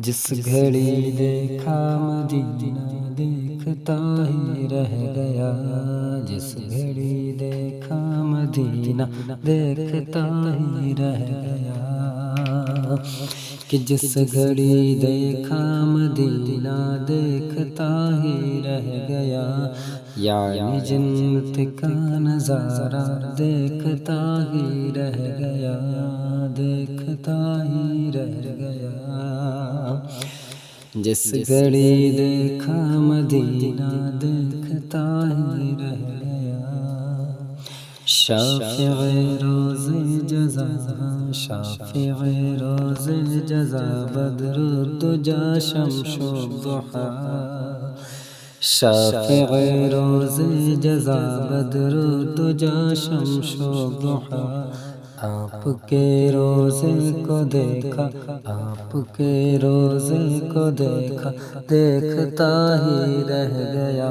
جس گھڑی دیکھا مدینہ دیکھتا ہی رہ گیا، جس گھڑی دیکھا مدینہ دیکھتا ہی رہ گیا، کہ جس گھڑی دیکھا مدینہ دیکھتا ہی رہ گیا، یعنی جنت کا نظارہ دیکھتا ہی رہ گیا، دیکھتا ہی رہ گیا۔ جس گھڑی دیکھا مدینہ دیکھتا ہی رہ گیا، شافع روز جزا، شافع روز جزا، بدر الدجا شمس الضحا، شافع روز جزا، بدر الدجا شمس الضحا، آپ کے روزے کو دیکھا، آپ کے روزے کو دیکھا، دیکھتا ہی رہ گیا،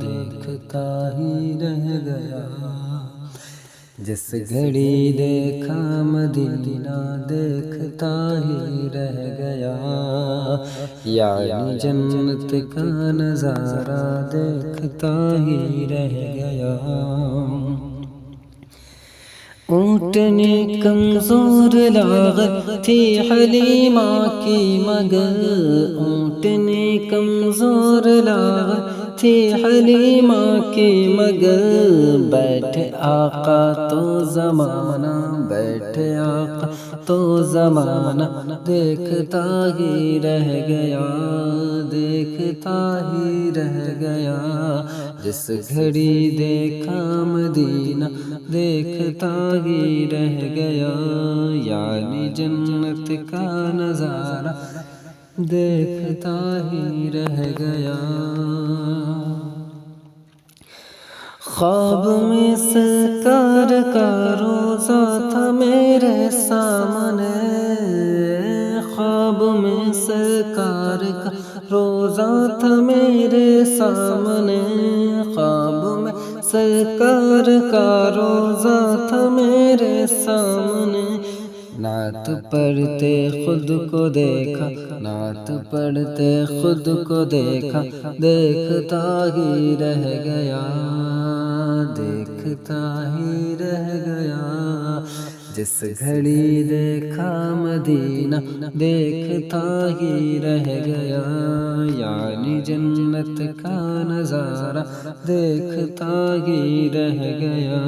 دیکھتا ہی رہ گیا۔ جس گھڑی دیکھا مدینہ دیکھتا ہی رہ گیا، یعنی جنت کا نظارہ دیکھتا ہی رہ گیا۔ اونٹنی کمزور لاغر تھی حلیمہ کی مگر، اونٹنی کمزور لاغر تھی حلیمہ کی مگر، بیٹھے آقا تو زمانہ، بیٹھے آقا تو زمانہ دیکھتا ہی رہ گیا، دیکھتا ہی رہ گیا۔ جس گھڑی دیکھا مدینہ دیکھتا ہی رہ گیا، یعنی جنت کا نظارہ دیکھتا ہی رہ گیا۔ خواب میں سرکار کا روضہ تھا میرے سامنے، خواب میں سرکار کا روضہ تھا میرے سامنے، خواب میں سرکار کا روضہ تھا میرے سامنے، نعت پڑھتے خود کو دیکھا، نعت پڑھتے خود کو دیکھا، دیکھتا ہی رہ گیا، دیکھتا ہی رہ گیا۔ جس گھڑی دیکھا مدینہ دیکھتا ہی رہ گیا، یعنی جنت کا نظارہ دیکھتا ہی رہ گیا۔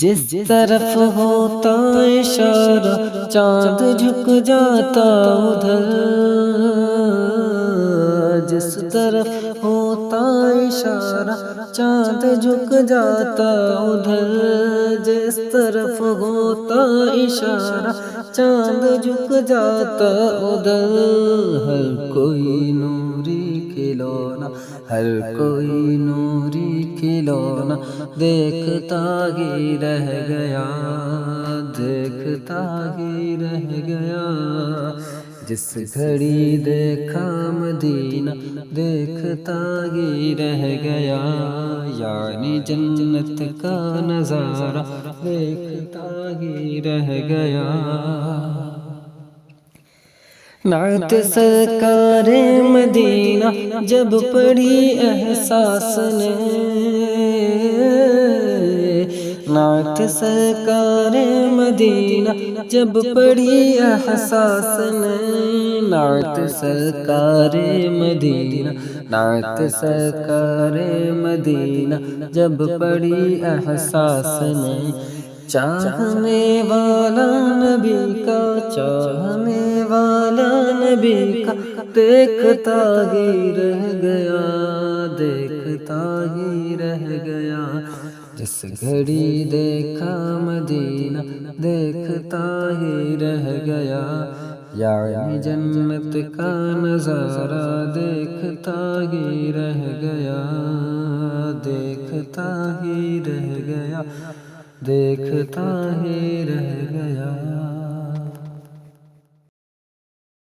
جس طرف ہوتا اشارہ چاند جھک جاتا ادھر، جس طرف ہوتا اشارہ چاند جھک جاتا ادھر، جس طرف ہوتا اشارہ چاند جھک جاتا ادھر، ہر کوئی نوری کھلونا، ہر کوئی نوری کھلونا دیکھتا ہی رہ گیا، دیکھتا ہی رہ گیا۔ جس گھڑی دیکھا مدینہ دیکھتا ہی رہ گیا، یعنی جنت کا نظارہ دیکھتا ہی رہ گیا۔ نعت سرکار مدینہ جب پڑھی احساس نے، نعت سرکار مدینہ جب پڑھی احساس نے، نعت سرکار مدینہ، نعت سرکار مدینہ جب پڑھی احساس نے، چاہنے والا نبی کا، چاہنے والا نبی کا دیکھتا ہی رہ گیا، دیکھتا ہی رہ گیا۔ جس گھڑی دیکھا مدینہ دیکھتا ہی رہ گیا، یعنی جنت کا نظارہ دیکھتا ہی رہ گیا، دیکھتا ہی رہ گیا، دیکھتا ہی رہ گیا۔